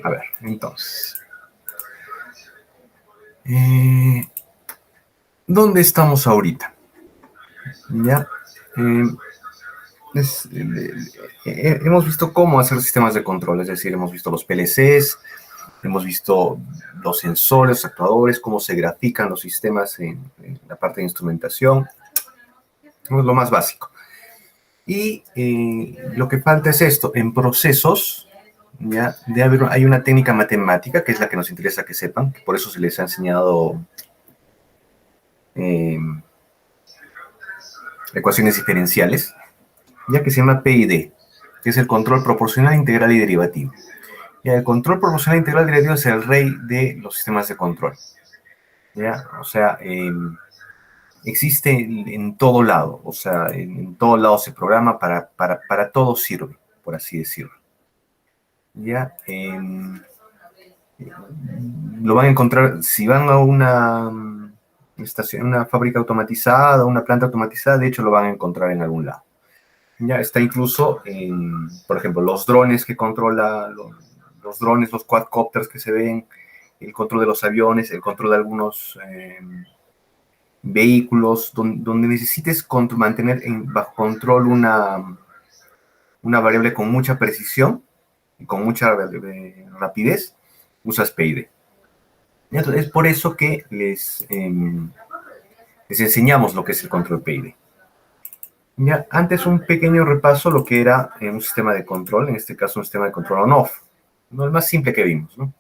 A ver, entonces. ¿Dónde estamos ahorita? Ya. Hemos visto cómo hacer sistemas de control, es decir, hemos visto los PLCs, hemos visto los sensores, los actuadores, cómo se grafican los sistemas en la parte de instrumentación. Es lo más básico. Y lo que falta es esto, en procesos, ¿ya? Hay una técnica matemática, que es la que nos interesa que sepan, que por eso se les ha enseñado ecuaciones diferenciales, ya que se llama PID, que es el control proporcional, integral y derivativo. Y el control proporcional, integral y derivativo es el rey de los sistemas de control. ¿Ya? O sea, existe en todo lado, o sea, en todo lado se programa, para todo sirve, por así decirlo. Ya, lo van a encontrar, si van a una estación, una fábrica automatizada, una planta automatizada, de hecho lo van a encontrar en algún lado. Ya está incluso en, por ejemplo, los drones que controla, los drones, los quadcopters que se ven, el control de los aviones, el control de algunos vehículos, donde necesites mantener bajo control una variable con mucha precisión y con mucha rapidez, usas PID. Entonces, es por eso que les enseñamos lo que es el control PID. Ya, antes un pequeño repaso lo que era un sistema de control, en este caso un sistema de control on-off, ¿no? El más simple que vimos, ¿no?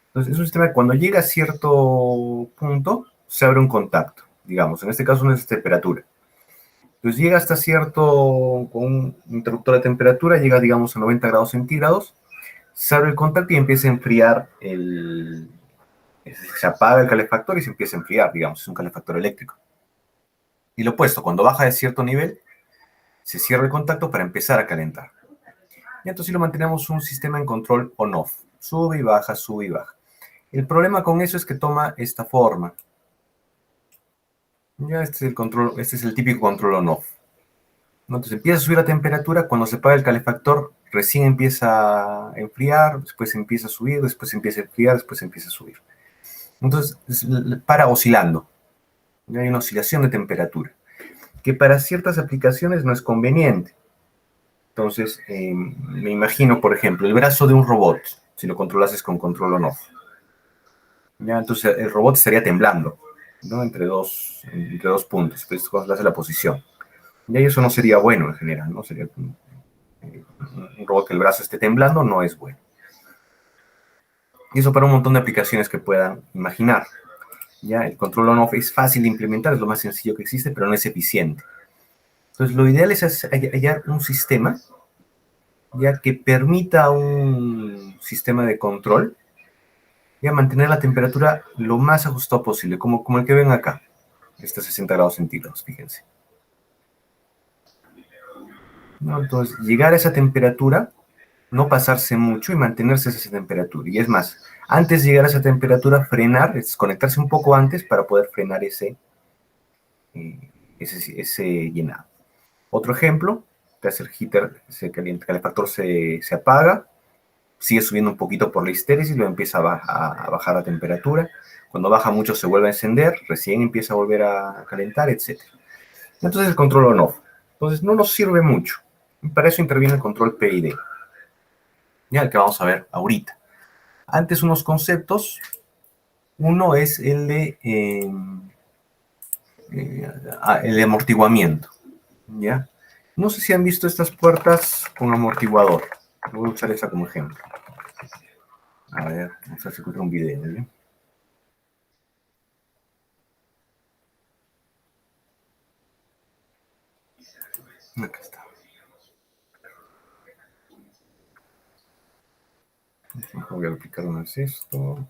Entonces, es un sistema que cuando llega a cierto punto, se abre un contacto, digamos, en este caso no es temperatura. Entonces llega hasta cierto, con un interruptor de temperatura, llega, digamos, a 90 grados centígrados, se abre el contacto y empieza a enfriar se apaga el calefactor y se empieza a enfriar, digamos, es un calefactor eléctrico. Y lo opuesto, cuando baja de cierto nivel, se cierra el contacto para empezar a calentar. Y entonces lo mantenemos un sistema en control on-off. Sube y baja, sube y baja. El problema con eso es que toma esta forma. Ya este es el control, este es el típico control on-off. Entonces empieza a subir la temperatura, cuando se apaga el calefactor, recién empieza a enfriar, después empieza a subir, después empieza a enfriar, después empieza a subir. Entonces para oscilando. Hay una oscilación de temperatura, que para ciertas aplicaciones no es conveniente. Entonces, me imagino, por ejemplo, el brazo de un robot, si lo controlases con control on-off. ¿Ya? Entonces, el robot estaría temblando, ¿no? Entre dos puntos, pues controlas la posición. Y eso no sería bueno en general, ¿no? Sería un robot que el brazo esté temblando, no es bueno. Y eso para un montón de aplicaciones que puedan imaginar. ¿Ya? El control on-off es fácil de implementar, es lo más sencillo que existe, pero no es eficiente. Entonces, lo ideal es hallar un sistema ya que permita a un sistema de control ya mantener la temperatura lo más ajustado posible, como el que ven acá, este 60 grados centígrados, fíjense. ¿No? Entonces, llegar a esa temperatura, no pasarse mucho y mantenerse a esa temperatura. Y es más, antes de llegar a esa temperatura, frenar, es desconectarse un poco antes para poder frenar ese llenado. Otro ejemplo, que hace el heater, el calefactor se apaga, sigue subiendo un poquito por la histéresis, luego empieza a bajar la temperatura. Cuando baja mucho se vuelve a encender, recién empieza a volver a calentar, etc. Entonces el control on-off. Entonces no nos sirve mucho. Y para eso interviene el control PID. Ya el que vamos a ver ahorita. Antes unos conceptos. Uno es el de amortiguamiento. ¿Ya? No sé si han visto estas puertas con amortiguador. Voy a usar esa como ejemplo. A ver, vamos a ver si encuentro un video. ¿Ya? Acá está. Voy a aplicar un esto.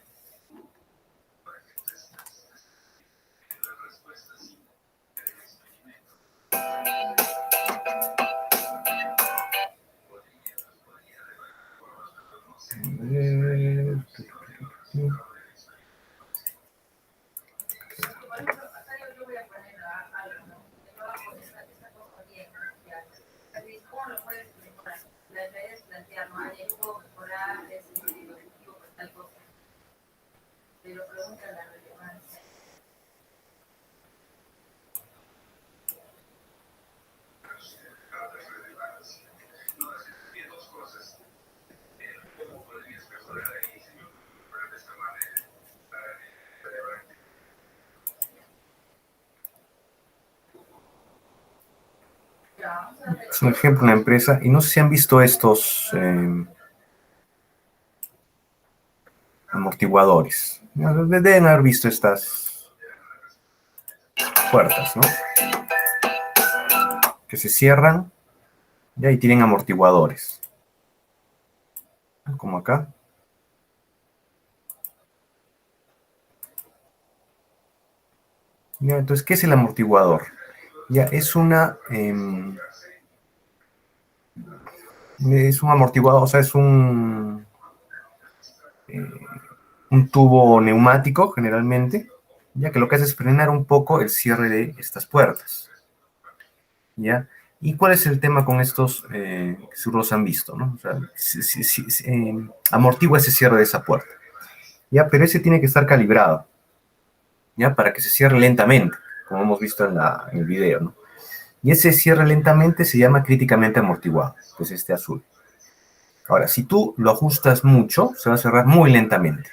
Es un ejemplo, una empresa, y no sé si han visto estos amortiguadores. Deben haber visto estas puertas, ¿no? Que se cierran y ahí tienen amortiguadores. Como acá. Ya, entonces, ¿qué es el amortiguador? Ya, es un amortiguador, o sea, es un tubo neumático, generalmente, ya que lo que hace es frenar un poco el cierre de estas puertas. ¿Ya? ¿Y cuál es el tema con estos que seguro los han visto, ¿no? O sea, amortigua ese cierre de esa puerta. ¿Ya? Pero ese tiene que estar calibrado, ¿ya? Para que se cierre lentamente, como hemos visto en el video, ¿no? Y ese cierre lentamente se llama críticamente amortiguado, que es este azul. Ahora, si tú lo ajustas mucho, se va a cerrar muy lentamente,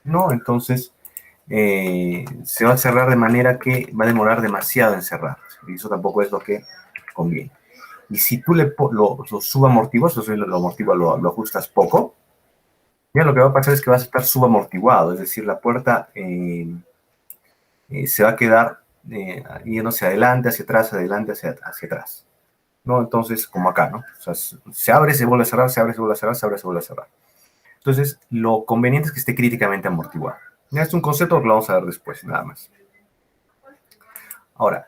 ¿no? Entonces, se va a cerrar de manera que va a demorar demasiado en cerrar. Y eso tampoco es lo que conviene. Y si tú lo subamortiguas, o sea, lo ajustas poco, ya lo que va a pasar es que vas a estar subamortiguado, es decir, la puerta se va a quedar yendo hacia adelante, hacia atrás, adelante, hacia atrás. ¿No? Entonces, como acá, ¿no? O sea, se abre, se vuelve a cerrar, se abre, se vuelve a cerrar, se abre, se vuelve a cerrar. Entonces, lo conveniente es que esté críticamente amortiguado. Ya es un concepto que lo vamos a ver después, nada más. Ahora,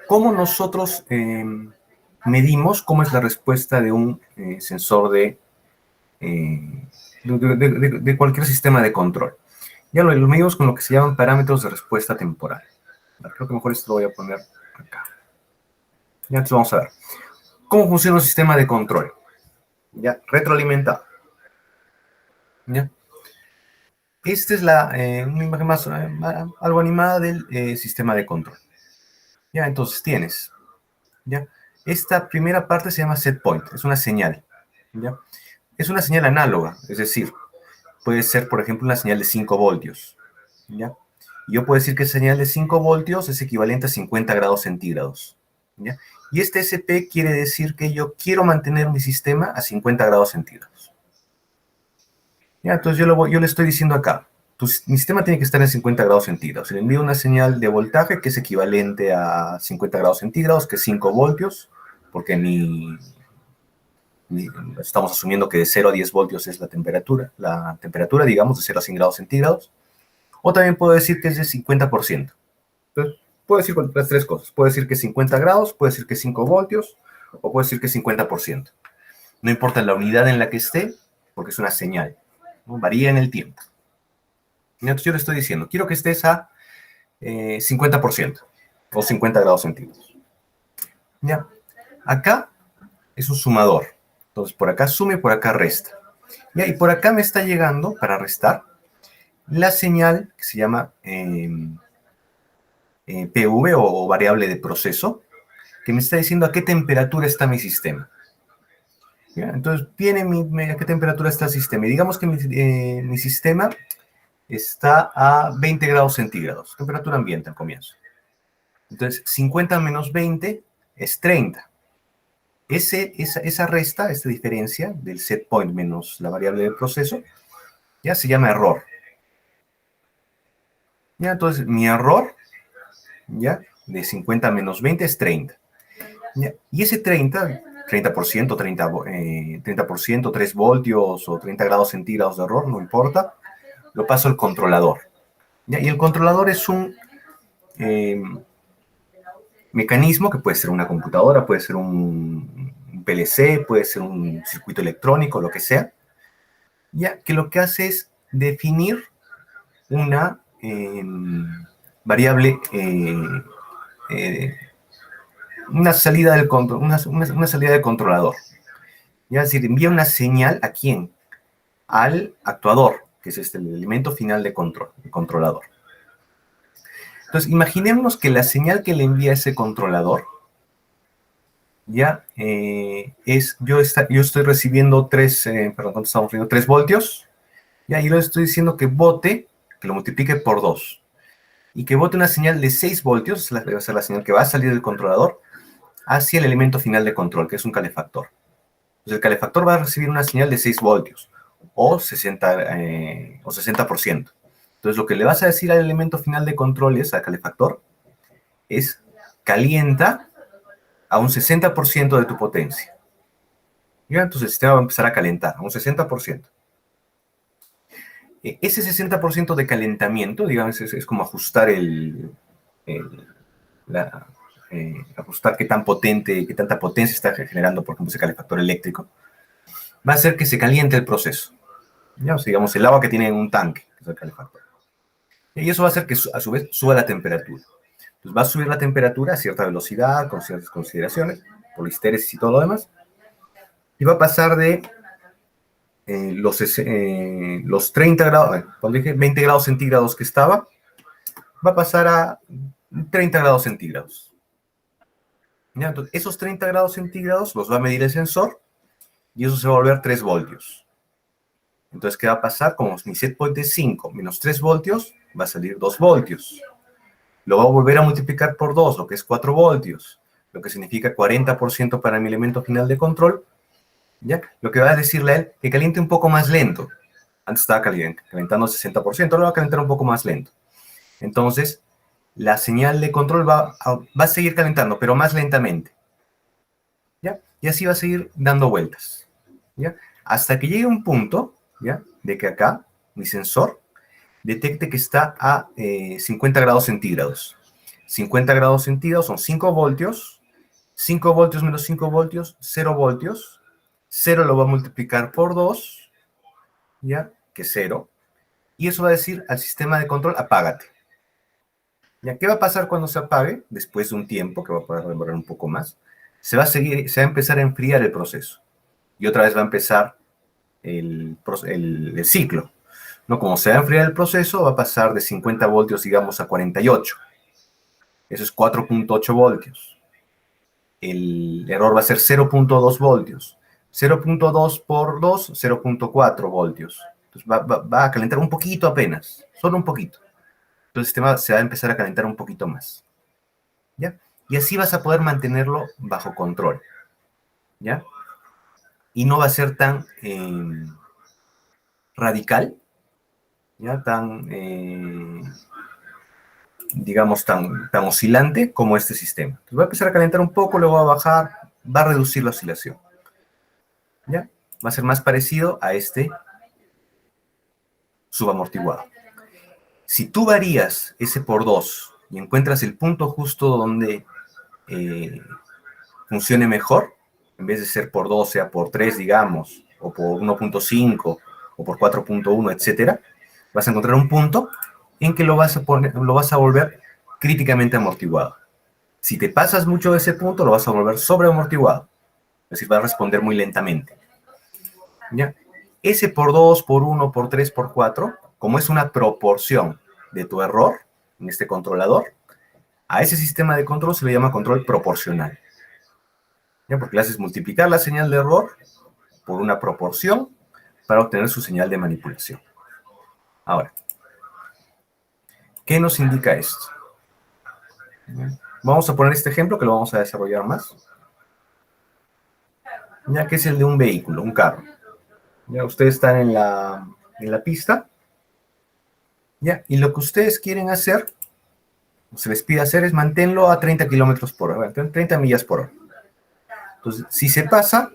¿cómo nosotros medimos cómo es la respuesta de un sensor de cualquier sistema de control? Ya lo medimos con lo que se llaman parámetros de respuesta temporal. Creo que mejor esto lo voy a poner acá. Ya, entonces vamos a ver. ¿Cómo funciona un sistema de control? Ya, retroalimentado. ¿Ya? Esta es una imagen más, algo animada del sistema de control. Ya, entonces tienes, ¿ya? Esta primera parte se llama set point, es una señal, ¿ya? Es una señal análoga, es decir, puede ser, por ejemplo, una señal de 5 voltios, ¿ya? Yo puedo decir que esa señal de 5 voltios es equivalente a 50 grados centígrados, ¿ya? Y este SP quiere decir que yo quiero mantener mi sistema a 50 grados centígrados. ¿Ya? Entonces yo le estoy diciendo acá, mi sistema tiene que estar en 50 grados centígrados. Le envío una señal de voltaje que es equivalente a 50 grados centígrados, que es 5 voltios, porque estamos asumiendo que de 0 a 10 voltios es la temperatura, digamos, de 0 a 100 grados centígrados. O también puedo decir que es de 50%. Entonces, puedo decir las tres cosas. Puedo decir que es 50 grados, puedo decir que es 5 voltios, o puedo decir que es 50%. No importa la unidad en la que esté, porque es una señal, ¿no? Varía en el tiempo. Entonces yo le estoy diciendo, quiero que estés a 50% o 50 grados centígrados. Ya. Acá es un sumador. Entonces por acá suma y por acá resta. Ya, y por acá me está llegando, para restar, la señal que se llama PV o variable de proceso, que me está diciendo a qué temperatura está mi sistema. ¿Ya? Entonces viene a qué temperatura está el sistema. Y digamos que mi sistema está a 20 grados centígrados, temperatura ambiente al comienzo. Entonces, 50 menos 20 es 30. Esa resta, esta diferencia del set point menos la variable del proceso, ya se llama error. Ya, entonces, mi error, ya, de 50 menos 20 es 30. Ya, y ese 30%, 30%, 3 voltios o 30 grados centígrados de error, no importa, lo paso al controlador. ¿Ya? Y el controlador es un mecanismo que puede ser una computadora, puede ser un PLC, puede ser un circuito electrónico, lo que sea, ya que lo que hace es definir una variable, una salida del controlador. ¿Ya? Es decir, envía una señal ¿a quién? Al actuador, que es el elemento final de control, el controlador. Entonces, imaginemos que la señal que le envía ese controlador, ya yo estoy recibiendo 3, perdón, ¿cuánto estamos recibiendo? 3 voltios, ya, y le estoy diciendo que bote, que lo multiplique por 2, y que bote una señal de 6 voltios, va a ser la señal que va a salir del controlador, hacia el elemento final de control, que es un calefactor. Entonces, el calefactor va a recibir una señal de 6 voltios, o 60%. Entonces, lo que le vas a decir al elemento final de control al calefactor, es calienta a un 60% de tu potencia. ¿Ya? Entonces el sistema va a empezar a calentar a un 60%. Ese 60% de calentamiento, digamos, es como ajustar el- la, ajustar qué tan potente, qué tanta potencia está generando, por ejemplo, ese calefactor eléctrico, va a hacer que se caliente el proceso. ¿Ya? O sea, digamos, el agua que tiene en un tanque, que es el calefactor. Y eso va a hacer que, a su vez, suba la temperatura. Entonces va a subir la temperatura a cierta velocidad, con ciertas consideraciones, por histéresis y todo lo demás, y va a pasar de los 30 grados, cuando dije 20 grados centígrados que estaba, va a pasar a 30 grados centígrados. ¿Ya? Entonces, esos 30 grados centígrados los va a medir el sensor y eso se va a volver 3 voltios. Entonces, ¿qué va a pasar? Como mi set point es 5 menos 3 voltios, va a salir 2 voltios. Lo va a volver a multiplicar por 2, lo que es 4 voltios, lo que significa 40% para mi elemento final de control. ¿Ya? Lo que va a decirle a él que caliente un poco más lento. Antes estaba calentando 60%, ahora va a calentar un poco más lento. Entonces, la señal de control va a seguir calentando, pero más lentamente. ¿Ya? Y así va a seguir dando vueltas. ¿Ya? Hasta que llegue un punto, ¿ya? De que acá, mi sensor, detecte que está a 50 grados centígrados. 50 grados centígrados son 5 voltios. 5 voltios menos 5 voltios, 0 voltios. 0 lo va a multiplicar por 2, ¿ya? Que es 0. Y eso va a decir al sistema de control, apágate. ¿Ya? ¿Qué va a pasar cuando se apague? Después de un tiempo, que va a poder demorar un poco más, se va a empezar a enfriar el proceso. Y otra vez va a empezar el ciclo. ¿No? Como se va a enfriar el proceso, va a pasar de 50 voltios, digamos, a 48. Eso es 4.8 voltios. El error va a ser 0.2 voltios. 0.2 por 2, 0.4 voltios. Entonces va a calentar un poquito apenas, solo un poquito. Entonces el sistema se va a empezar a calentar un poquito más. ¿Ya? Y así vas a poder mantenerlo bajo control. ¿Ya? Y no va a ser tan radical, ¿ya? Tan, digamos, tan oscilante como este sistema. Entonces va a empezar a calentar un poco, luego va a bajar, va a reducir la oscilación. ¿Ya? Va a ser más parecido a este subamortiguado. Si tú varías ese por 2 y encuentras el punto justo donde eh, funcione mejor, en vez de ser por 2, sea por 3, digamos, o por 1.5, o por 4.1, etcétera, vas a encontrar un punto en que lo vas a volver críticamente amortiguado. Si te pasas mucho de ese punto, lo vas a volver sobreamortiguado. Es decir, va a responder muy lentamente. ¿Ya? Ese por 2, por 1, por 3, por 4, como es una proporción de tu error en este controlador, a ese sistema de control se le llama control proporcional. ¿Ya? Porque le haces multiplicar la señal de error por una proporción para obtener su señal de manipulación. Ahora, ¿qué nos indica esto? Vamos a poner este ejemplo que lo vamos a desarrollar más, ya que es el de un vehículo, un carro. Ya ustedes están en la pista, ya, y lo que ustedes quieren hacer, o se les pide hacer, es mantenerlo a 30 kilómetros por hora, 30 millas por hora. Entonces, si se pasa,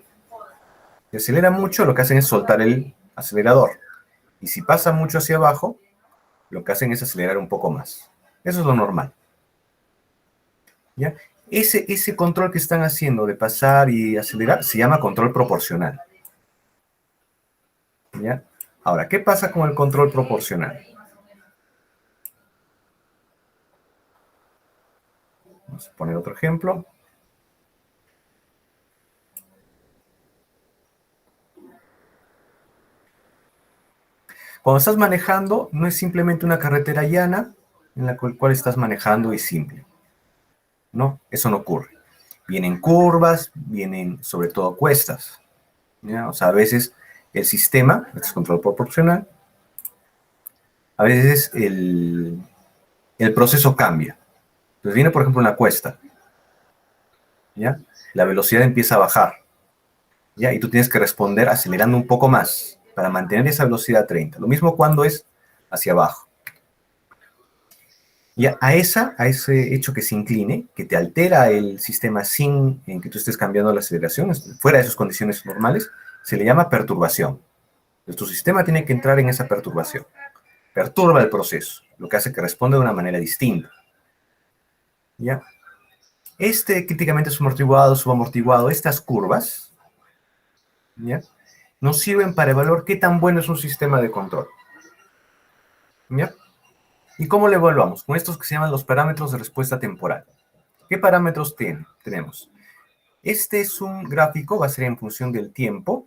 se acelera mucho, lo que hacen es soltar el acelerador. Y si pasa mucho hacia abajo, lo que hacen es acelerar un poco más. Eso es lo normal. ¿Ya? Ese control que están haciendo de pasar y acelerar se llama control proporcional. ¿Ya? Ahora, ¿qué pasa con el control proporcional? Vamos a poner otro ejemplo. Cuando estás manejando, no es simplemente una carretera llana en la cual estás manejando y simple. No, eso no ocurre. Vienen curvas, vienen sobre todo cuestas. ¿Ya? O sea, a veces el sistema, este es control proporcional, a veces el proceso cambia. Entonces viene, por ejemplo, una cuesta, ¿ya? La velocidad empieza a bajar, ¿ya? Y tú tienes que responder acelerando un poco más para mantener esa velocidad a 30. Lo mismo cuando es hacia abajo. Y a ese hecho que se incline, que te altera el sistema sin en que tú estés cambiando la aceleración, fuera de sus condiciones normales, se le llama perturbación. Entonces, tu sistema tiene que entrar en esa perturbación. Perturba el proceso, lo que hace que responda de una manera distinta. ¿Ya? Este críticamente subamortiguado, subamortiguado, estas curvas, ¿ya? Nos sirven para evaluar qué tan bueno es un sistema de control. ¿Ya? ¿Y cómo lo evaluamos? Con estos que se llaman los parámetros de respuesta temporal. ¿Qué parámetros tenemos? Este es un gráfico, va a ser en función del tiempo,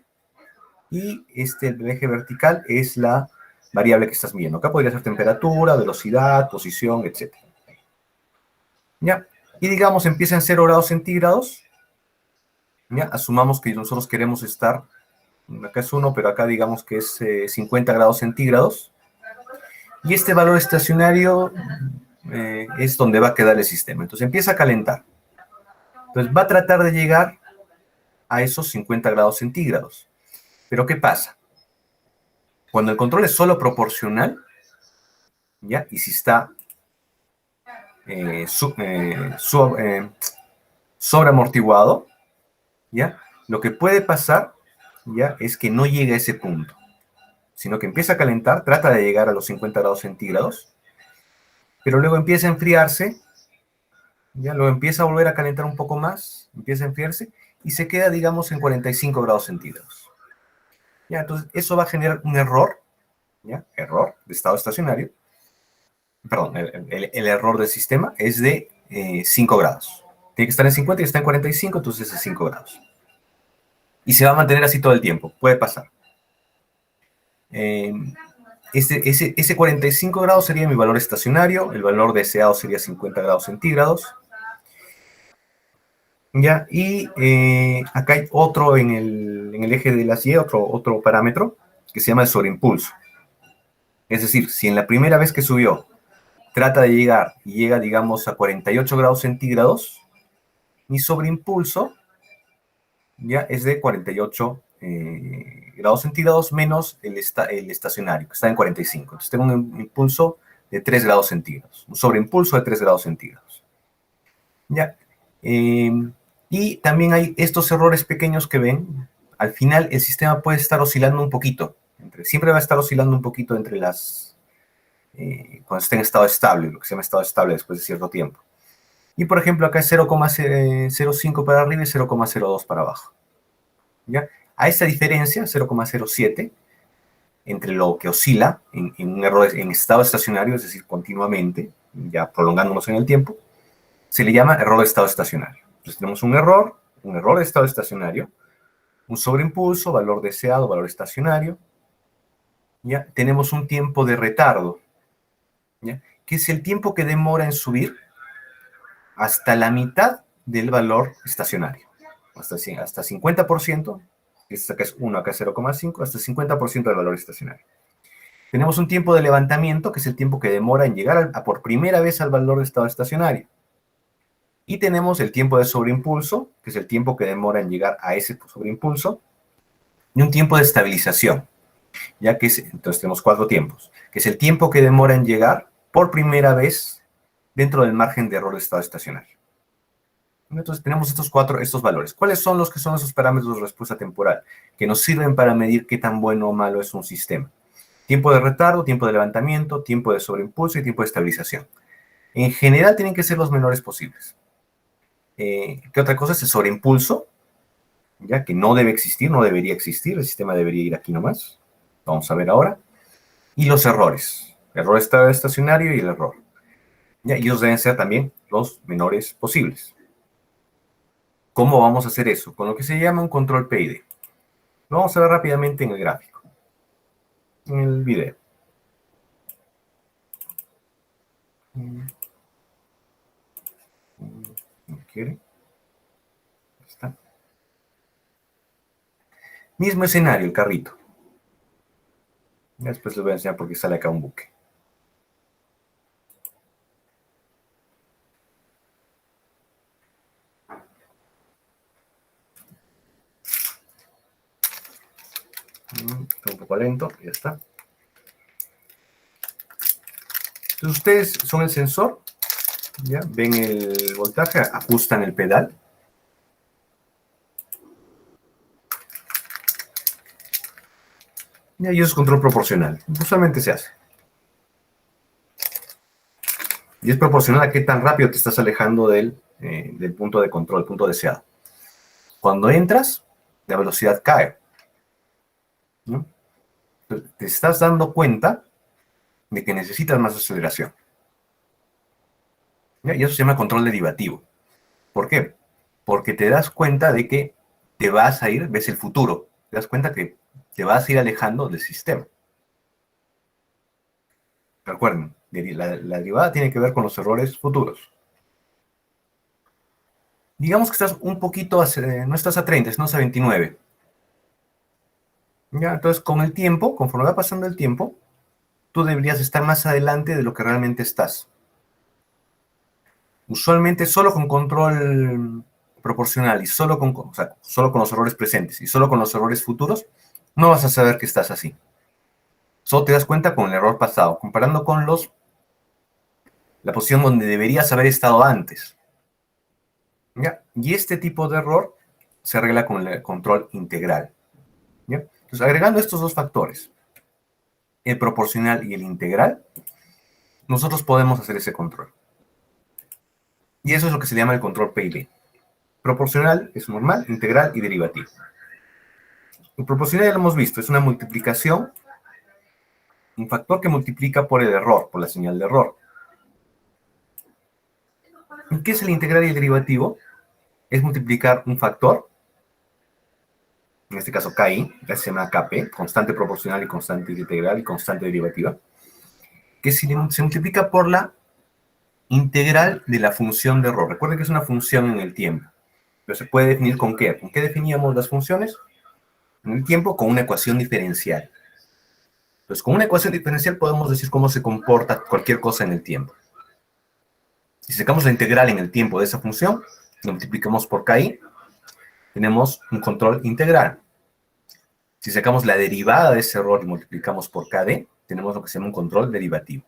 y el eje vertical es la variable que estás midiendo. Acá podría ser temperatura, velocidad, posición, etc. ¿Ya? Y digamos, empieza en 0 grados centígrados. ¿Ya? Asumamos que nosotros queremos estar, acá es 1, pero acá digamos que es 50 grados centígrados. Y este valor estacionario es donde va a quedar el sistema. Entonces empieza a calentar. Entonces va a tratar de llegar a esos 50 grados centígrados. Pero ¿qué pasa? Cuando el control es solo proporcional, ¿ya? Y si está sobreamortiguado, ¿ya? Lo que puede pasar, ¿ya? Es que no llegue a ese punto, sino que empieza a calentar, trata de llegar a los 50 grados centígrados, pero luego empieza a enfriarse, ¿ya? Luego empieza a volver a calentar un poco más, empieza a enfriarse, y se queda, digamos, en 45 grados centígrados. ¿Ya? Entonces, eso va a generar un error, ¿ya? Error de estado estacionario. Perdón, el error del sistema es de 5 grados. Tiene que estar en 50 y está en 45, entonces es 5 grados. Y se va a mantener así todo el tiempo, puede pasar. Ese 45 grados sería mi valor estacionario, el valor deseado sería 50 grados centígrados. ¿Ya? Y acá hay otro en el eje de las Y, otro parámetro, que se llama el sobreimpulso. Es decir, si en la primera vez que subió trata de llegar y llega, digamos, a 48 grados centígrados, mi sobreimpulso ya es de 48 grados centígrados menos el estacionario, que está en 45. Entonces tengo un impulso de 3 grados centígrados, un sobreimpulso de 3 grados centígrados. ¿Ya? Y también hay estos errores pequeños que ven. Al final el sistema puede estar oscilando un poquito. Siempre va a estar oscilando un poquito entre las... cuando esté en estado estable, lo que se llama estado estable después de cierto tiempo. Y por ejemplo acá es 0,05 para arriba y 0,02 para abajo. ¿Ya? A esa diferencia, 0,07, entre lo que oscila en un error en estado estacionario, es decir, continuamente, ya prolongándonos en el tiempo, se le llama error de estado estacionario. Entonces tenemos un error de estado estacionario, un sobreimpulso, valor deseado, valor estacionario. ¿Ya? Tenemos un tiempo de retardo, ¿ya? Que es el tiempo que demora en subir hasta la mitad del valor estacionario. Hasta 50%, acá es 1, acá es 0,5, hasta 50% del valor estacionario. Tenemos un tiempo de levantamiento, que es el tiempo que demora en llegar por primera vez al valor de estado estacionario. Y tenemos el tiempo de sobreimpulso, que es el tiempo que demora en llegar a ese sobreimpulso, y un tiempo de estabilización, ya que entonces tenemos 4 tiempos, que es el tiempo que demora en llegar por primera vez dentro del margen de error de estado estacionario. Entonces tenemos estos valores. ¿Cuáles son los que son esos parámetros de respuesta temporal que nos sirven para medir qué tan bueno o malo es un sistema? Tiempo de retardo, tiempo de levantamiento, tiempo de sobreimpulso y tiempo de estabilización. En general tienen que ser los menores posibles. ¿Qué otra cosa es el sobreimpulso? Ya que no debe existir, no debería existir, el sistema debería ir aquí nomás. Vamos a ver ahora. Y los errores. Error estacionario y el error. ¿Ya? Y ellos deben ser también los menores posibles. ¿Cómo vamos a hacer eso? Con lo que se llama un control PID. Lo vamos a ver rápidamente en el gráfico, en el video. No quiere. Está. Mismo escenario, el carrito. Después les voy a enseñar por qué sale acá un buque. Está un poco lento, ya está. Entonces ustedes son el sensor, ¿ya? Ven el voltaje, ajustan el pedal. Y eso es control proporcional. Usualmente se hace. Y es proporcional a qué tan rápido te estás alejando del punto de control, el punto deseado. Cuando entras, la velocidad cae, ¿no? Te estás dando cuenta de que necesitas más aceleración. ¿Ya? Y eso se llama control derivativo. ¿Por qué? Porque te das cuenta de que te vas a ir, ves el futuro, te das cuenta que te vas a ir alejando del sistema. Recuerden, la derivada tiene que ver con los errores futuros. Digamos que estás un poquito, no estás a 30, estás a 29. ¿Ya? Entonces, con el tiempo, conforme va pasando el tiempo, tú deberías estar más adelante de lo que realmente estás. Usualmente solo con control proporcional y solo con los errores presentes y solo con los errores futuros, no vas a saber que estás así. Solo te das cuenta con el error pasado, comparando con la posición donde deberías haber estado antes. ¿Ya? Y este tipo de error se arregla con el control integral. ¿Ya? Entonces, agregando estos dos factores, el proporcional y el integral, nosotros podemos hacer ese control. Y eso es lo que se llama el control PID. Proporcional es normal, integral y derivativo. El proporcional ya lo hemos visto, es una multiplicación, un factor que multiplica por el error, por la señal de error. ¿Y qué es el integral y el derivativo? Es multiplicar un factor, en este caso KI, que se llama KP, constante proporcional y constante integral y constante derivativa, que se multiplica por la integral de la función de error. Recuerden que es una función en el tiempo, pero se puede definir con qué. ¿Con qué definíamos las funciones? En el tiempo con una ecuación diferencial. Entonces, con una ecuación diferencial podemos decir cómo se comporta cualquier cosa en el tiempo. Si sacamos la integral en el tiempo de esa función, lo multiplicamos por KI, tenemos un control integral. Si sacamos la derivada de ese error y multiplicamos por KD, tenemos lo que se llama un control derivativo.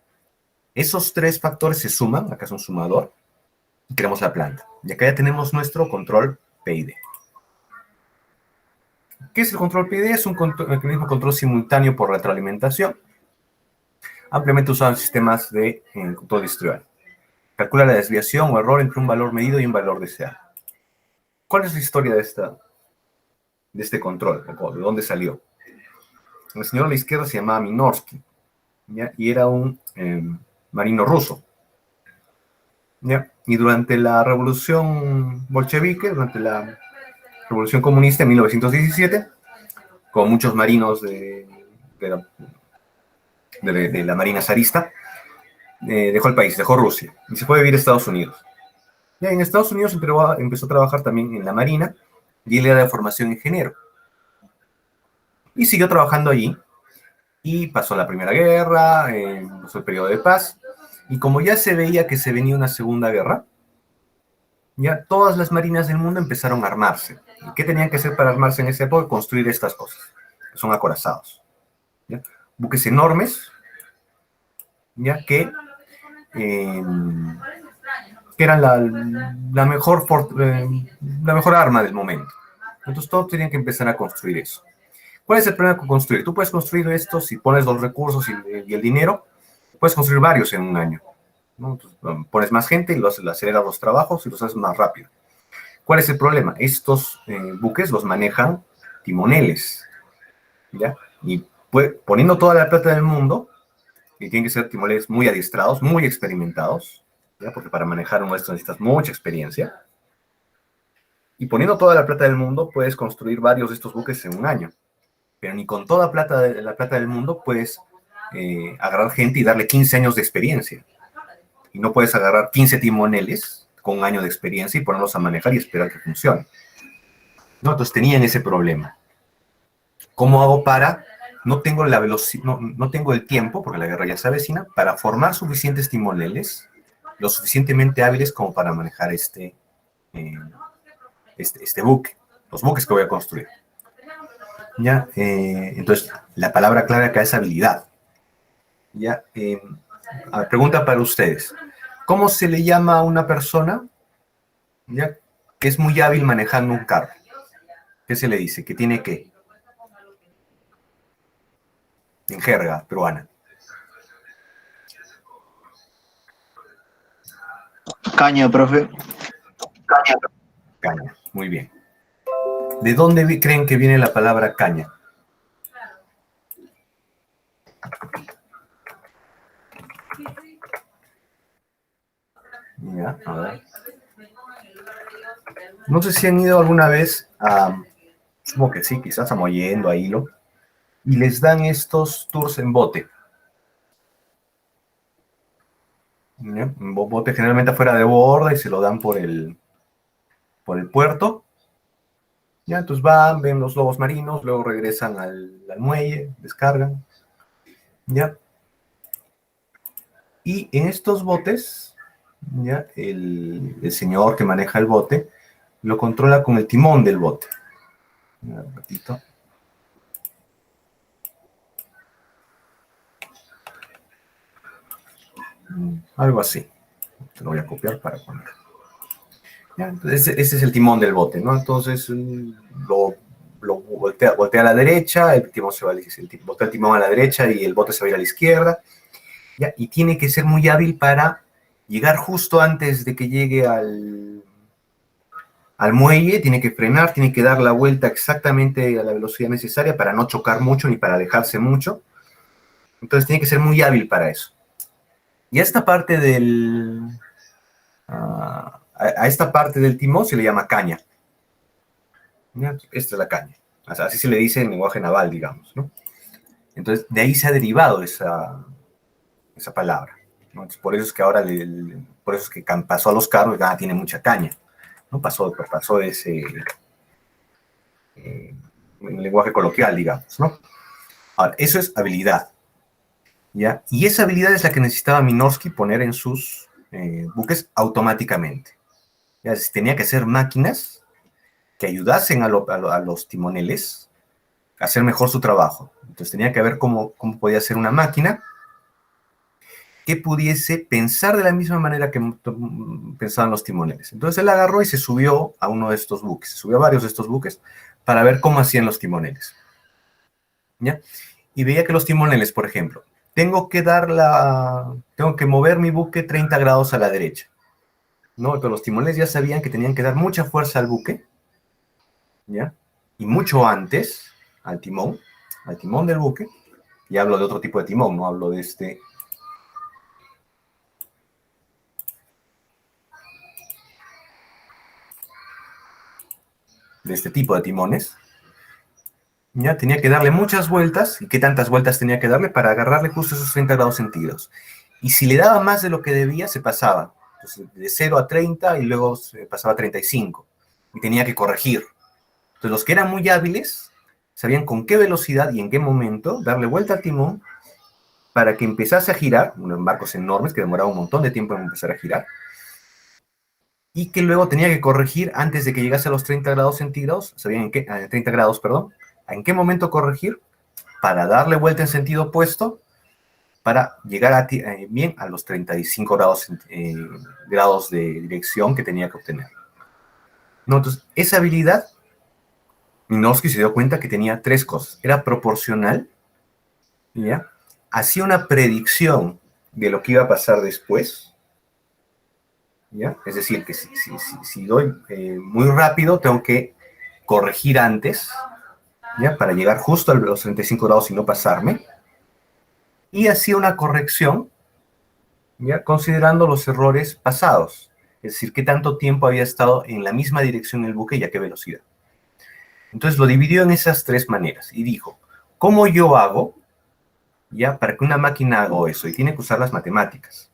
Esos tres factores se suman, acá es un sumador, y creamos la planta. Y acá ya tenemos nuestro control PID. ¿Qué es el control PID? Es un mecanismo de control simultáneo por retroalimentación, ampliamente usado en sistemas de control distribuido. Calcula la desviación o error entre un valor medido y un valor deseado. ¿Cuál es la historia de este control? ¿De dónde salió? El señor a la izquierda se llamaba Minorsky, ¿ya? Y era un marino ruso. ¿Ya? Y durante la revolución bolchevique, durante la revolución comunista en 1917, con muchos marinos de la marina zarista, dejó el país, dejó Rusia y se fue a vivir a Estados Unidos. Ya en Estados Unidos empezó a trabajar también en la marina y él era de formación ingeniero. Y siguió trabajando allí y pasó la Primera Guerra, pasó el periodo de paz, y como ya se veía que se venía una Segunda Guerra, ya todas las marinas del mundo empezaron a armarse. ¿Y qué tenían que hacer para armarse en esa época? Construir estas cosas, que son acorazados. ¿Ya? Buques enormes, ya que eran la mejor arma del momento. Entonces todos tenían que empezar a construir eso. ¿Cuál es el problema con construir? Tú puedes construir esto si pones los recursos y el dinero, puedes construir varios en un año, ¿no? Entonces, pones más gente y aceleras los trabajos y los haces más rápido. ¿Cuál es el problema? Estos buques los manejan timoneles, ¿ya? Y poniendo toda la plata del mundo, y tienen que ser timoneles muy adiestrados, muy experimentados, ¿ya? Porque para manejar uno de estos necesitas mucha experiencia. Y poniendo toda la plata del mundo, puedes construir varios de estos buques en un año. Pero ni con toda la plata del mundo puedes agarrar gente y darle 15 años de experiencia. y no puedes agarrar 15 timoneles con un año de experiencia y ponerlos a manejar y esperar que funcione. ¿No? Entonces tenían ese problema. ¿Cómo hago para, no tengo la velocidad, no tengo el tiempo, porque la guerra ya se avecina, para formar suficientes timoneles, lo suficientemente hábiles como para manejar este buque, los buques que voy a construir? ¿Ya? Entonces, la palabra clave acá es habilidad. ¿Ya? Pregunta para ustedes. ¿Cómo se le llama a una persona, ya, que es muy hábil manejando un carro? ¿Qué se le dice? ¿Que tiene qué? En jerga peruana. Caña, profe. Caña, muy bien. ¿De dónde creen que viene la palabra caña? Ya, a ver. No sé si han ido alguna vez a, supongo que sí, quizás a Mollendo, a Hilo, y les dan estos tours en bote. ¿Ya? Un bote generalmente afuera de borda y se lo dan por el puerto. ¿Ya? Entonces van, ven los lobos marinos, luego regresan al muelle, descargan. ¿Ya? Y en estos botes, ¿ya? El señor que maneja el bote lo controla con el timón del bote. Un ratito. Algo así. Te lo voy a copiar para poner. ¿Ya? Entonces, ese es el timón del bote, ¿no? Entonces lo voltea a la derecha, el timón se va voltea el timón a la derecha y el bote se va a ir a la izquierda. ¿Ya? Y tiene que ser muy hábil para llegar justo antes de que llegue al muelle, tiene que frenar, tiene que dar la vuelta exactamente a la velocidad necesaria para no chocar mucho ni para alejarse mucho. Entonces tiene que ser muy hábil para eso. Y a esta parte a esta parte del timón se le llama caña. ¿Ya? Esta es la caña. Así se le dice en lenguaje naval, digamos, ¿no? Entonces, de ahí se ha derivado esa palabra, ¿no? Entonces, por eso es que ahora, por eso es que pasó a los carros, tiene mucha caña, ¿no? Pasó de ese lenguaje coloquial, digamos, ¿no? Ahora, eso es habilidad, ¿ya? Y esa habilidad es la que necesitaba Minovsky poner en sus buques automáticamente. ¿Ya? Tenía que ser máquinas que ayudasen a los timoneles a hacer mejor su trabajo. Entonces tenía que ver cómo podía ser una máquina que pudiese pensar de la misma manera que pensaban los timoneles. Entonces él agarró y se subió a uno de estos buques, se subió a varios de estos buques para ver cómo hacían los timoneles. ¿Ya? Y veía que los timoneles, por ejemplo, tengo que mover mi buque 30 grados a la derecha. ¿No? Entonces los timoneles ya sabían que tenían que dar mucha fuerza al buque, ¿ya? Y mucho antes al timón del buque, y hablo de otro tipo de timón, no hablo de este tipo de timones. Ya tenía que darle muchas vueltas, y qué tantas vueltas tenía que darle para agarrarle justo esos 30 grados centígrados. Y si le daba más de lo que debía, se pasaba. Entonces, de 0 a 30 y luego se pasaba a 35. Y tenía que corregir. Entonces, los que eran muy hábiles sabían con qué velocidad y en qué momento darle vuelta al timón para que empezase a girar, unos barcos enormes que demoraban un montón de tiempo en empezar a girar, y que luego tenía que corregir antes de que llegase a los 30 grados centígrados, sabían en qué, 30 grados, perdón, en qué momento corregir para darle vuelta en sentido opuesto para llegar bien a los 35 grados de dirección que tenía que obtener. ¿No? Entonces, esa habilidad, Minovsky se dio cuenta que tenía tres cosas. Era proporcional, ¿ya? Hacía una predicción de lo que iba a pasar después, ¿ya? Es decir, que si doy muy rápido, tengo que corregir antes, ¿ya? Para llegar justo a los 35 grados y no pasarme. Y hacía una corrección, ¿ya? Considerando los errores pasados. Es decir, qué tanto tiempo había estado en la misma dirección el buque y a qué velocidad. Entonces lo dividió en esas tres maneras y dijo, ¿cómo yo hago, ya, para que una máquina haga eso? Y tiene que usar las matemáticas.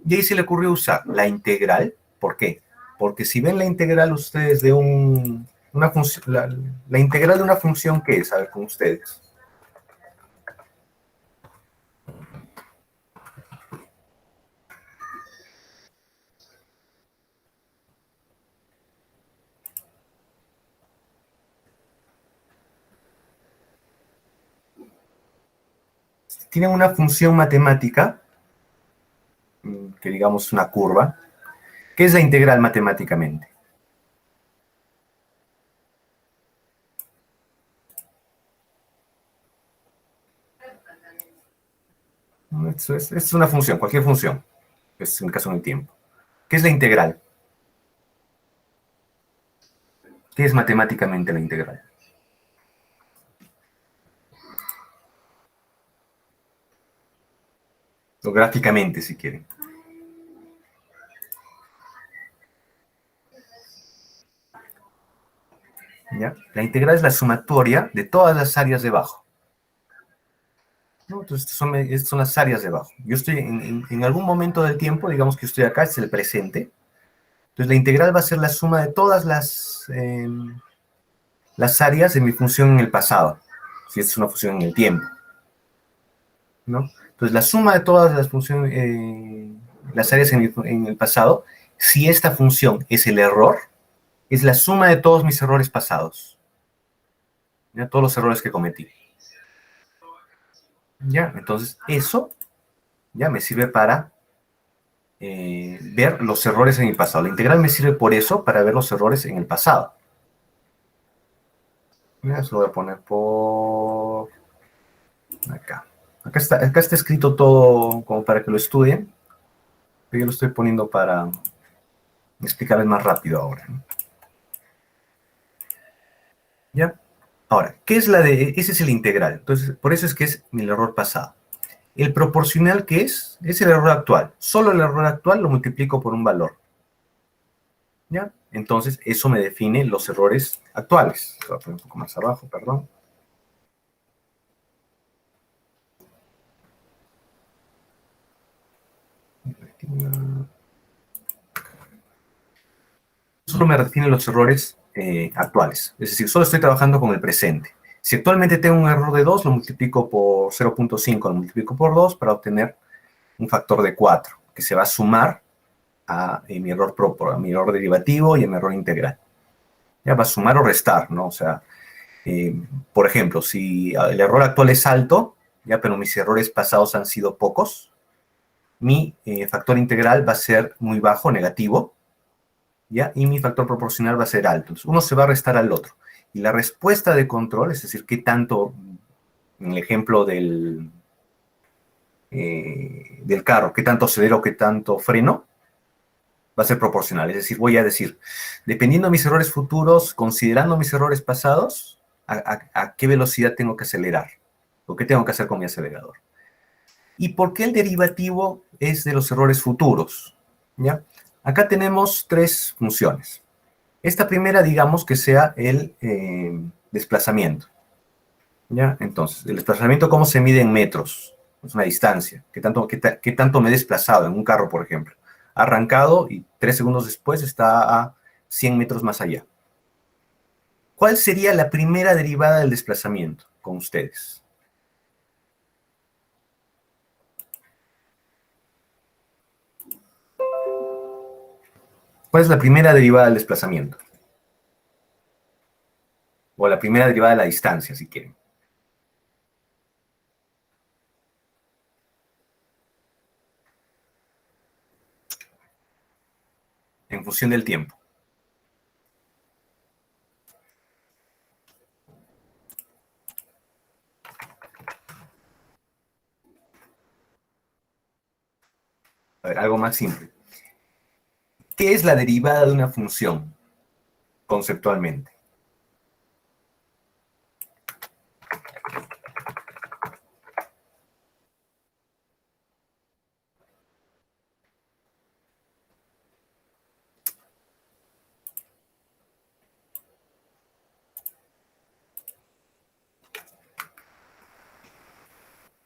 Y ahí se le ocurrió usar la integral. ¿Por qué? Porque si ven la integral ustedes de una función, la integral de una función, ¿qué es? A ver, con ustedes. Tienen una función matemática, que digamos una curva. ¿Qué es la integral matemáticamente? Esto es una función, cualquier función. Es en el caso del tiempo. ¿Qué es la integral? ¿Qué es matemáticamente la integral? O gráficamente, si quieren. ¿Ya? La integral es la sumatoria de todas las áreas debajo. ¿No? Entonces, estas son las áreas debajo. Yo estoy en algún momento del tiempo, digamos que estoy acá, este es el presente. Entonces, la integral va a ser la suma de todas las áreas de mi función en el pasado, si es una función en el tiempo. ¿No? Entonces, la suma de todas las funciones, las áreas en el pasado, si esta función es el error, es la suma de todos mis errores pasados. ¿Ya? Todos los errores que cometí. ¿Ya? Entonces, eso ya me sirve para ver los errores en el pasado. La integral me sirve por eso, para ver los errores en el pasado. Ya, se lo voy a poner por acá. Acá está escrito todo como para que lo estudien, pero yo lo estoy poniendo para explicarles más rápido ahora. ¿Ya? Ahora, ¿qué es la de...? Ese es el integral. Entonces, por eso es que es el error pasado. El proporcional, ¿qué es? Es el error actual. Solo el error actual lo multiplico por un valor. ¿Ya? Entonces, eso me define los errores actuales. Lo voy a poner un poco más abajo, perdón. Solo me define los errores actuales. Es decir, solo estoy trabajando con el presente. Si actualmente tengo un error de 2, lo multiplico por 0.5, lo multiplico por 2 para obtener un factor de 4, que se va a sumar a mi error propio, a mi error derivativo y a mi error integral. Ya va a sumar o restar, ¿no? O sea, por ejemplo, si el error actual es alto, ya, pero mis errores pasados han sido pocos, mi factor integral va a ser muy bajo, negativo, ¿ya? Y mi factor proporcional va a ser alto. Entonces, uno se va a restar al otro. Y la respuesta de control, es decir, qué tanto, en el ejemplo del carro, qué tanto acelero, qué tanto freno, va a ser proporcional. Es decir, voy a decir, dependiendo de mis errores futuros, considerando mis errores pasados, a qué velocidad tengo que acelerar, o qué tengo que hacer con mi acelerador. ¿Y por qué el derivativo es de los errores futuros? ¿Ya? Acá tenemos tres funciones. Esta primera, digamos que sea el desplazamiento. ¿Ya? Entonces, el desplazamiento, ¿cómo se mide en metros? Es una distancia. ¿Qué tanto me he desplazado en un carro, por ejemplo? Arrancado y 3 segundos después está a 100 metros más allá. ¿Cuál sería la primera derivada del desplazamiento con ustedes? ¿Cuál es la primera derivada del desplazamiento? O la primera derivada de la distancia, si quieren. En función del tiempo. A ver, algo más simple. ¿Qué es la derivada de una función conceptualmente?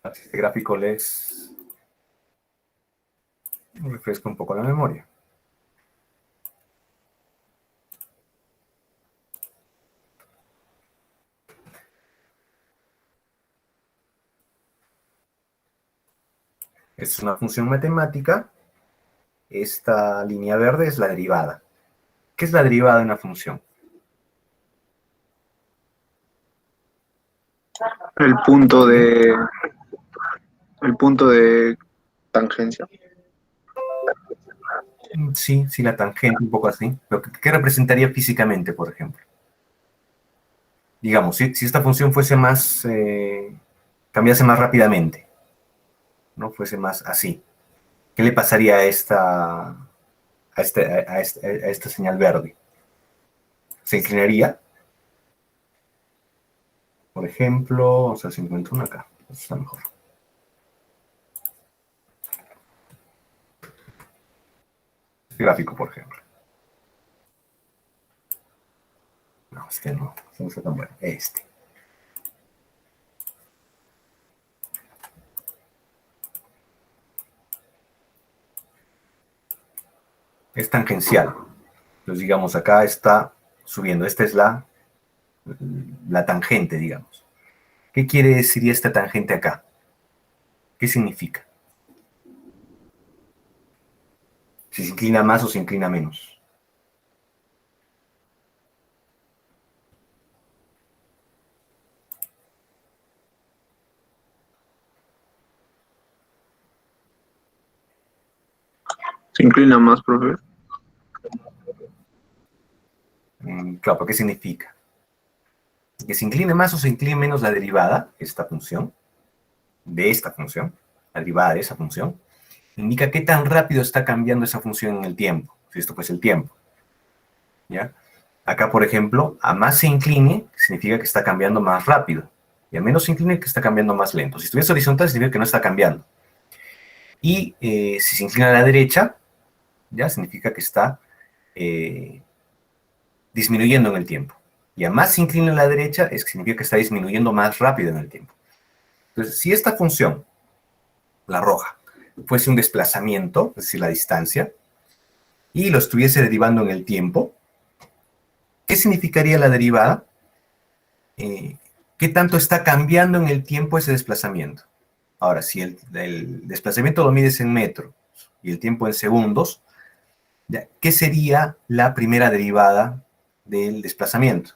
Este gráfico les... refresco un poco la memoria. Es una función matemática. Esta línea verde es la derivada. ¿Qué es la derivada de una función? El punto de. El punto de tangencia. Sí, sí, la tangente, un poco así. Pero ¿qué representaría físicamente, por ejemplo? Digamos, si esta función fuese más, cambiase más rápidamente, ¿no? Fuese más así. ¿Qué le pasaría a esta señal verde? ¿Se inclinaría? Por ejemplo, vamos a ver si encuentro una acá. Esto está mejor. Este gráfico, por ejemplo. No, este no. Este no está tan bueno. Este. Es tangencial. Entonces, digamos, acá está subiendo. Esta es la tangente, digamos. ¿Qué quiere decir esta tangente acá? ¿Qué significa? Si se inclina más o se inclina menos. Se inclina más, profe. Claro, ¿pero qué significa? Que se incline más o se incline menos la derivada, de esta función, la derivada de esa función, indica qué tan rápido está cambiando esa función en el tiempo, si esto fuese el tiempo. ¿Ya? Acá, por ejemplo, a más se incline, significa que está cambiando más rápido, y a menos se incline, que está cambiando más lento. Si estuviese horizontal, significa que no está cambiando. Y si se inclina a la derecha, ya significa que está disminuyendo en el tiempo. Y a más se inclina a la derecha, significa que está disminuyendo más rápido en el tiempo. Entonces, si esta función, la roja, fuese un desplazamiento, es decir, la distancia, y lo estuviese derivando en el tiempo, ¿qué significaría la derivada? ¿Qué tanto está cambiando en el tiempo ese desplazamiento? Ahora, si el desplazamiento lo mides en metros y el tiempo en segundos, ¿qué sería la primera derivada del desplazamiento?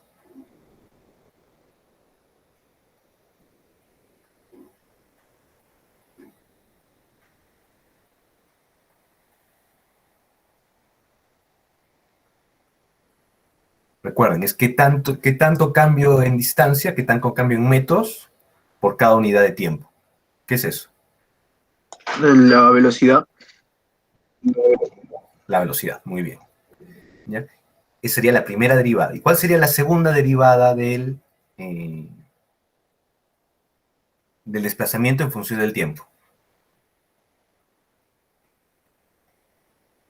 Recuerden, es qué tanto cambio en distancia, qué tanto cambio en metros por cada unidad de tiempo. ¿Qué es eso? La velocidad. La velocidad, muy bien. ¿Ya? Esa sería la primera derivada. ¿Y cuál sería la segunda derivada del desplazamiento en función del tiempo?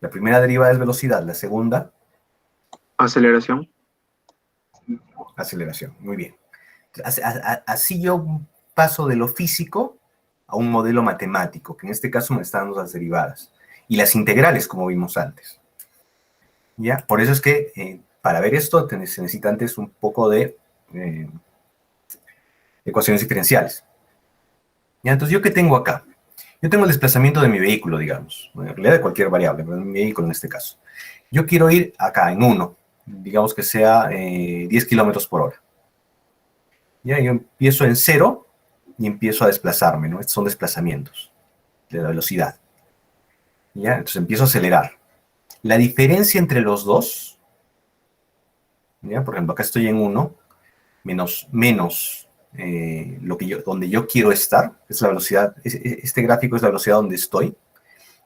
La primera derivada es velocidad, la segunda, Aceleración. aceleración. Muy bien. Así yo paso de lo físico a un modelo matemático, que en este caso me están dando las derivadas. Y las integrales, como vimos antes. ¿Ya? Por eso es que para ver esto se necesita antes un poco de ecuaciones diferenciales. ¿Ya? Entonces, ¿yo qué tengo acá? Yo tengo el desplazamiento de mi vehículo, digamos. En realidad de cualquier variable, pero de mi vehículo en este caso. Yo quiero ir acá en 1, digamos que sea 10 kilómetros por hora. ¿Ya? Yo empiezo en 0 y empiezo a desplazarme, ¿no? Estos son desplazamientos de la velocidad. ¿Ya? Entonces empiezo a acelerar. La diferencia entre los dos, ¿ya? Por ejemplo, acá estoy en 1, menos donde yo quiero estar, es la velocidad, este gráfico es la velocidad donde estoy,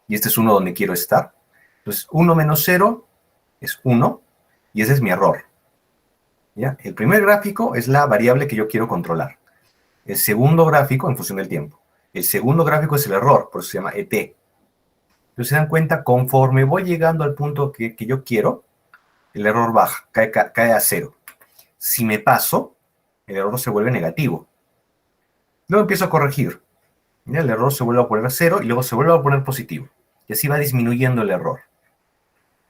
y este es 1 donde quiero estar. Entonces, 1 menos 0 es 1, y ese es mi error. ¿Ya? El primer gráfico es la variable que yo quiero controlar. El segundo gráfico, en función del tiempo. El segundo gráfico es el error, por eso se llama ET. Entonces, se dan cuenta, conforme voy llegando al punto que yo quiero, el error baja, cae a 0. Si me paso, el error se vuelve negativo. Luego empiezo a corregir. ¿Ya? El error se vuelve a poner a 0 y luego se vuelve a poner positivo. y así va disminuyendo el error.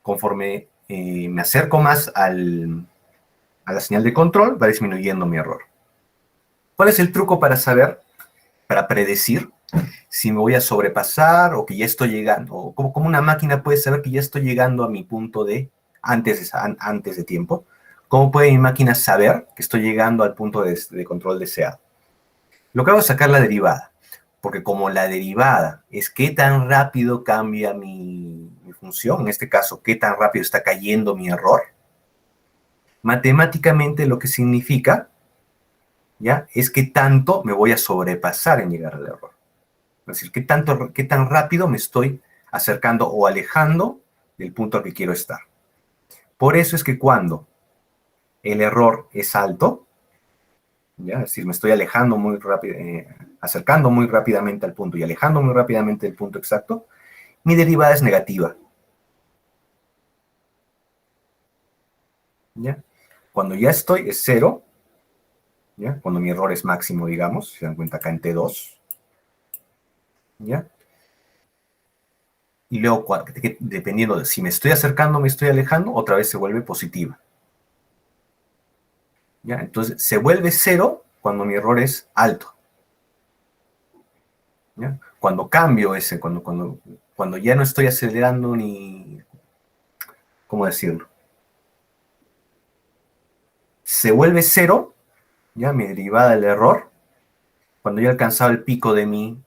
Conforme me acerco más a la señal de control, va disminuyendo mi error. ¿Cuál es el truco para saber, para predecir si me voy a sobrepasar o que ya estoy llegando? O ¿cómo una máquina puede saber que ya estoy llegando a mi punto de antes de tiempo? ¿Cómo puede mi máquina saber que estoy llegando al punto de control deseado? Lo que hago es sacar la derivada, porque como la derivada es qué tan rápido cambia mi función, en este caso, qué tan rápido está cayendo mi error, matemáticamente lo que significa, ¿ya?, es qué tanto me voy a sobrepasar en llegar al error. Es decir, qué tan rápido me estoy acercando o alejando del punto al que quiero estar. Por eso es que cuando el error es alto, ¿ya?, es decir, me estoy alejando muy rápido, acercando muy rápidamente al punto y alejando muy rápidamente del punto exacto, mi derivada es negativa. ¿Ya? Cuando ya estoy, es 0, ¿ya?, cuando mi error es máximo, digamos, si se dan cuenta acá en T2, ¿ya? Y luego, dependiendo de si me estoy acercando o me estoy alejando, otra vez se vuelve positiva. ¿Ya? Entonces, se vuelve 0 cuando mi error es alto. ¿Ya? Cuando cambio cuando ya no estoy acelerando ni... ¿Cómo decirlo? Se vuelve 0, ¿ya?, mi derivada del error, cuando ya he alcanzado el pico de mi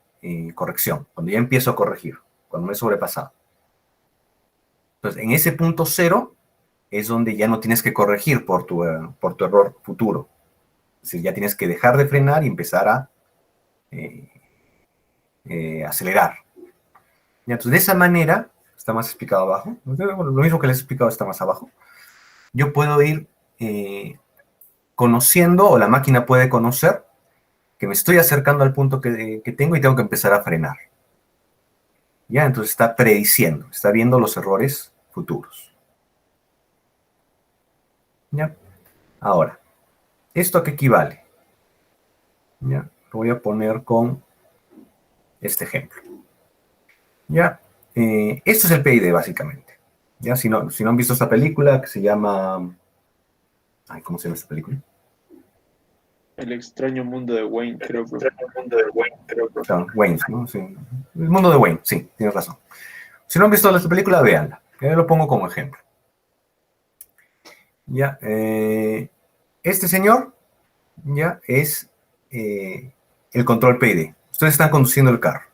corrección, cuando ya empiezo a corregir, cuando me he sobrepasado. Entonces, en ese punto 0 es donde ya no tienes que corregir por tu error futuro. Es decir, ya tienes que dejar de frenar y empezar a acelerar. ¿Ya? Entonces, de esa manera, está más explicado abajo, bueno, lo mismo que les he explicado está más abajo, yo puedo ir conociendo, o la máquina puede conocer, que me estoy acercando al punto que tengo y tengo que empezar a frenar. ¿Ya? Entonces está prediciendo, está viendo los errores futuros. ¿Ya? Ahora, ¿esto a qué equivale? ¿Ya? Lo voy a poner con este ejemplo. ¿Ya? Esto es el PID, básicamente. ¿Ya? Si no han visto esta película, que se llama... Ay, ¿cómo se llama esta película? El extraño mundo de Wayne, creo. Claro, Wayne, ¿no? Sí. El mundo de Wayne, sí, tienes razón. Si no han visto esta película, véanla. Yo lo pongo como ejemplo. ¿Ya? Este señor, ¿ya?, es el control PID. Ustedes están conduciendo el carro,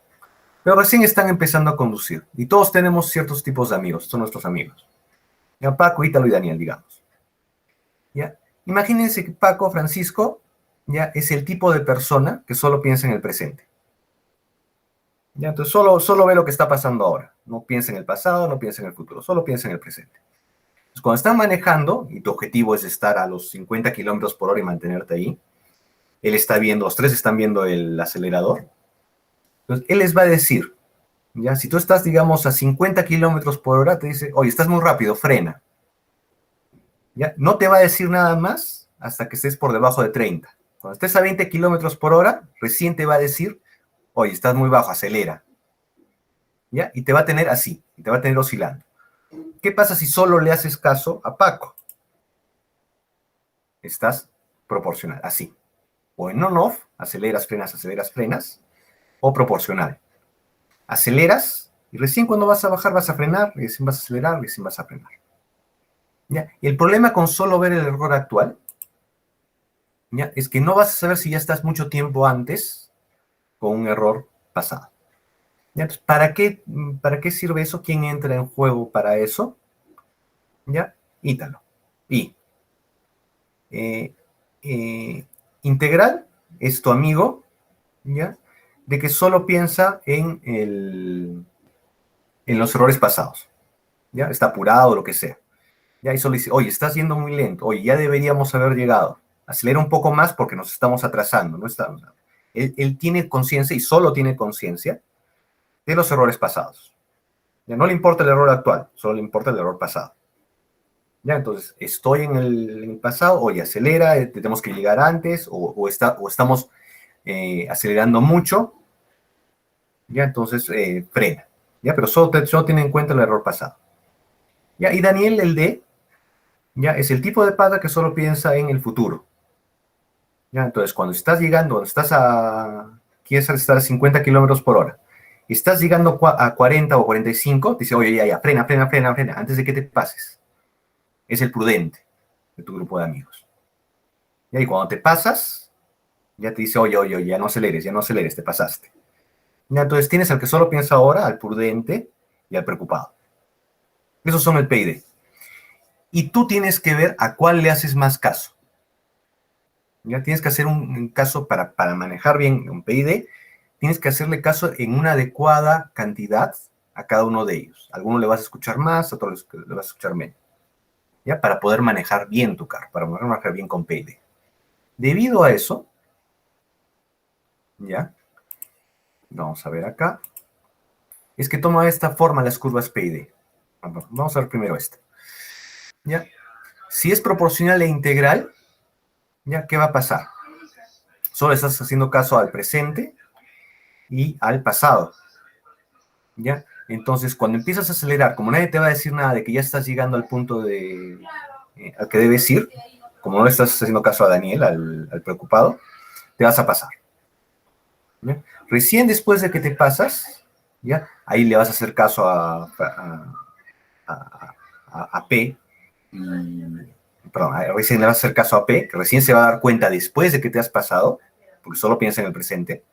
pero recién están empezando a conducir. Y todos tenemos ciertos tipos de amigos, son nuestros amigos. ¿Ya? Paco, Ítalo y Daniel, digamos. ¿Ya? Imagínense que Paco, Francisco, ¿ya?, es el tipo de persona que solo piensa en el presente. ¿Ya? Entonces solo ve lo que está pasando ahora. No piensa en el pasado, no piensa en el futuro, solo piensa en el presente. Entonces, cuando están manejando, y tu objetivo es estar a los 50 kilómetros por hora y mantenerte ahí, él está viendo, los tres están viendo el acelerador. Entonces, él les va a decir, ¿ya?, si tú estás, digamos, a 50 kilómetros por hora, te dice, oye, estás muy rápido, frena. ¿Ya? No te va a decir nada más hasta que estés por debajo de 30. Cuando estés a 20 kilómetros por hora, recién te va a decir, oye, estás muy bajo, acelera. ¿Ya? Y te va a tener así, y te va a tener oscilando. ¿Qué pasa si solo le haces caso a Paco? Estás proporcional, así. O en on-off, aceleras, frenas, o proporcional. Aceleras, y recién cuando vas a bajar vas a frenar, y recién vas a acelerar, y recién vas a frenar. ¿Ya? Y el problema con solo ver el error actual, ¿ya?, es que no vas a saber si ya estás mucho tiempo antes con un error pasado. ¿Ya? Entonces, ¿para qué sirve eso? ¿Quién entra en juego para eso? ¿Ya? Ítalo. Y integral es tu amigo, ¿ya?, de que solo piensa en los errores pasados. ¿Ya? Está apurado, lo que sea. ¿Ya? Y solo dice, oye, estás yendo muy lento, oye, ya deberíamos haber llegado. Acelera un poco más porque nos estamos atrasando. ¿No? Él tiene conciencia, y solo tiene conciencia, de los errores pasados. Ya no le importa el error actual, solo le importa el error pasado. Ya, entonces, estoy en el pasado, oye, acelera, tenemos que llegar antes, o estamos acelerando mucho, ya, entonces frena. ¿ya? Pero solo tiene en cuenta el error pasado. ¿Ya? Y Daniel, el D, ¿ya? Es el tipo de pata que solo piensa en el futuro. ¿Ya? Entonces, cuando estás llegando, quieres estar a 50 kilómetros por hora, y estás llegando a 40 o 45, te dice, oye, ya, frena, antes de que te pases. Es el prudente de tu grupo de amigos. ¿Ya? Y cuando te pasas, ya te dice, oye, ya no aceleres, te pasaste. ¿Ya? Entonces tienes al que solo piensa ahora, al prudente y al preocupado. Esos son el PID. Y tú tienes que ver a cuál le haces más caso. Ya tienes que hacer un caso para manejar bien un PID, tienes que hacerle caso en una adecuada cantidad a cada uno de ellos. A alguno le vas a escuchar más, a otros le vas a escuchar menos. ¿Ya? Para poder manejar bien tu carro, para poder manejar bien con PID. Debido a eso, ¿ya? Vamos a ver acá. Es que toma esta forma las curvas PID. Vamos a ver primero esta. ¿Ya? Si es proporcional e integral, ¿ya? ¿Qué va a pasar? Solo estás haciendo caso al presente y al pasado. ¿Ya? Entonces, cuando empiezas a acelerar, como nadie te va a decir nada de que ya estás llegando al punto al que debes ir, como no le estás haciendo caso a Daniel, al preocupado, te vas a pasar. ¿Ya? Recién después de que te pasas, ¿ya? Ahí le vas a hacer caso a P, perdón, recién le vas a hacer caso a P, que recién se va a dar cuenta después de que te has pasado, porque solo piensa en el presente,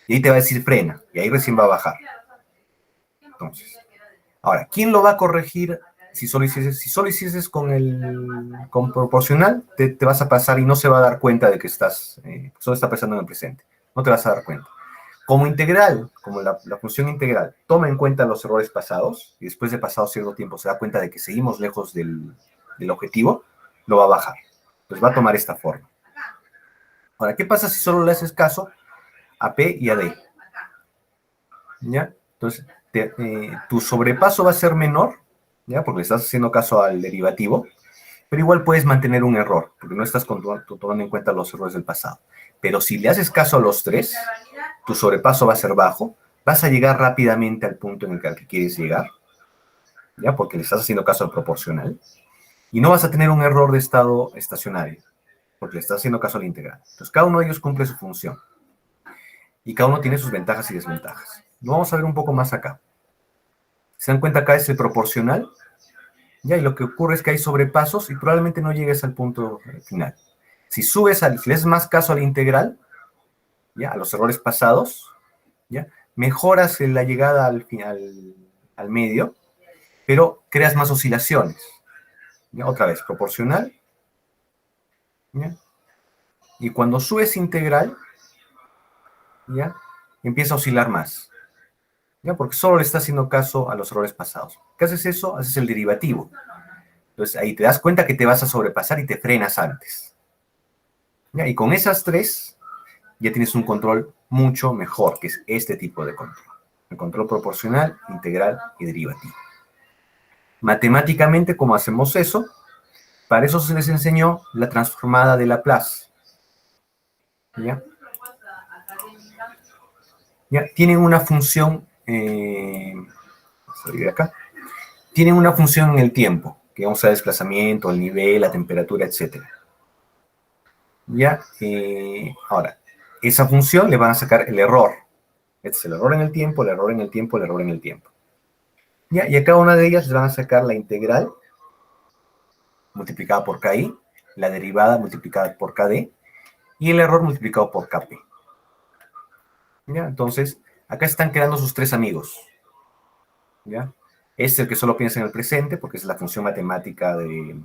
y ahí te va a decir frena, y ahí recién va a bajar. Entonces, ahora, ¿quién lo va a corregir si solo hicieses con proporcional? Te vas a pasar y no se va a dar cuenta de que solo está pensando en el presente. No te vas a dar cuenta. Como integral, como la función integral, toma en cuenta los errores pasados y después de pasado cierto tiempo se da cuenta de que seguimos lejos del objetivo, lo va a bajar. Entonces va a tomar esta forma. Ahora, ¿qué pasa si solo le haces caso a P y a D? ¿Ya? Entonces, tu sobrepaso va a ser menor, ¿ya? Porque le estás haciendo caso al derivativo, pero igual puedes mantener un error, porque no estás tomando en cuenta los errores del pasado. Pero si le haces caso a los tres, tu sobrepaso va a ser bajo, vas a llegar rápidamente al punto en el que quieres llegar, ¿ya? Porque le estás haciendo caso al proporcional, y no vas a tener un error de estado estacionario, porque le estás haciendo caso al integral. Entonces, cada uno de ellos cumple su función, y cada uno tiene sus ventajas y desventajas. Lo vamos a ver un poco más acá. ¿Se dan cuenta? Acá es el proporcional, ¿ya? Y lo que ocurre es que hay sobrepasos y probablemente no llegues al punto final. Si le haces más caso al integral, ¿ya? A los errores pasados, ¿ya? Mejoras la llegada al medio, pero creas más oscilaciones. ¿Ya? Otra vez, proporcional, ¿ya? Y cuando subes integral, ¿ya? Empieza a oscilar más, ¿ya? Porque solo le está haciendo caso a los errores pasados. ¿Qué haces eso? Haces el derivativo. Entonces ahí te das cuenta que te vas a sobrepasar y te frenas antes. ¿Ya? Y con esas tres ya tienes un control mucho mejor, que es este tipo de control. El control proporcional, integral y derivativo. Matemáticamente, ¿cómo hacemos eso? Para eso se les enseñó la transformada de Laplace. ¿Ya? ¿Ya? Tienen una función, vamos a salir acá, tienen una función en el tiempo, que vamos a desplazamiento, el nivel, la temperatura, etc. ¿Ya? Ahora, esa función le van a sacar el error. Este es el error en el tiempo, el error en el tiempo, el error en el tiempo. ¿Ya? Y a cada una de ellas les van a sacar la integral multiplicada por KI, la derivada multiplicada por KD y el error multiplicado por KP. ¿Ya? Entonces, acá están quedando sus tres amigos. ¿Ya? Este es el que solo piensa en el presente, porque es la función matemática del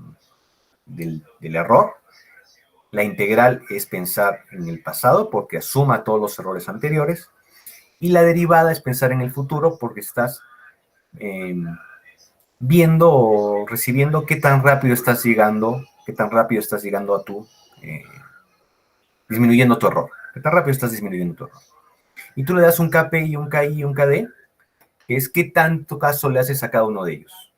error. La integral es pensar en el pasado, porque asuma todos los errores anteriores. Y la derivada es pensar en el futuro, porque estás viendo o recibiendo qué tan rápido estás llegando a disminuyendo tu error. Qué tan rápido estás disminuyendo tu error. Y tú le das un KP y un KI y un KD, que es qué tanto caso le haces a cada uno de ellos.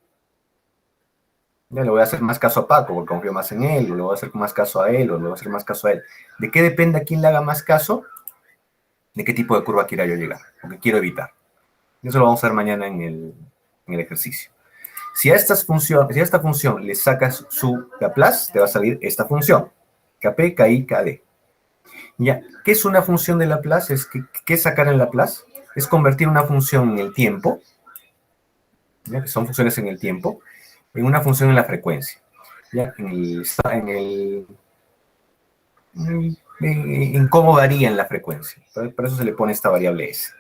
Ya le voy a hacer más caso a Paco porque confío más en él, o le voy a hacer más caso a él, o le voy a hacer más caso a él. ¿De qué depende a quién le haga más caso? ¿De qué tipo de curva quiera yo llegar? O que quiero evitar. Y eso lo vamos a ver mañana en el ejercicio. Si a esta función le sacas su Laplace, te va a salir esta función. Kp, Ki, Kd. Ya, ¿qué es una función de Laplace? ¿Qué es sacar en Laplace? Es convertir una función en el tiempo, ¿ya? Que son funciones en el tiempo, en una función en la frecuencia. ¿Ya? En cómo varía en la frecuencia. Por eso se le pone esta variable S.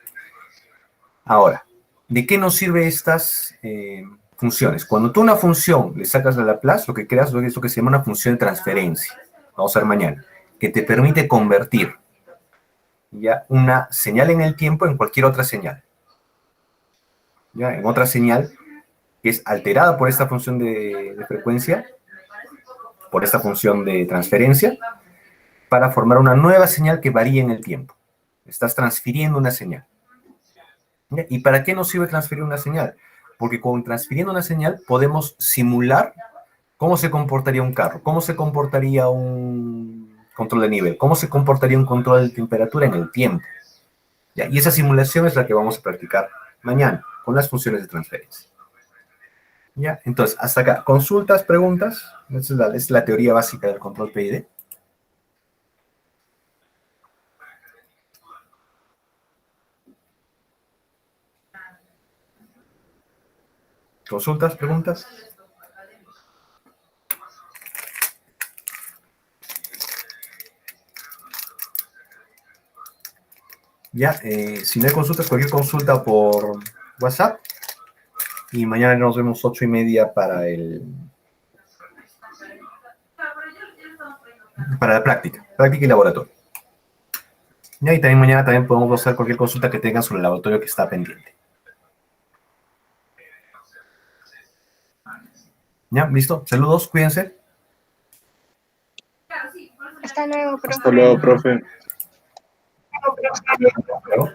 Ahora, ¿de qué nos sirven estas funciones? Cuando tú a una función le sacas la Laplace, lo que creas es lo que se llama una función de transferencia. Vamos a ver mañana. Que te permite convertir ya una señal en el tiempo en cualquier otra señal. Ya, en otra señal que es alterada por esta función de frecuencia, por esta función de transferencia, para formar una nueva señal que varía en el tiempo. Estás transfiriendo una señal. ¿Ya? ¿Y para qué nos sirve transferir una señal? Porque con transfiriendo una señal podemos simular cómo se comportaría un carro, cómo se comportaría un control de nivel, cómo se comportaría un control de temperatura en el tiempo. ¿Ya? Y esa simulación es la que vamos a practicar mañana con las funciones de transferencia. ¿Ya? Entonces, hasta acá. ¿Consultas, preguntas? Esa es la teoría básica del control PID. ¿Consultas, preguntas? Ya, si no hay consultas, cualquier consulta por WhatsApp. Y mañana nos vemos 8:30 para la práctica y laboratorio. Ya, y también mañana podemos hacer cualquier consulta que tengan sobre el laboratorio que está pendiente. Ya, listo. Saludos, cuídense. Hasta luego, profe. Hasta luego, profe. Hasta luego.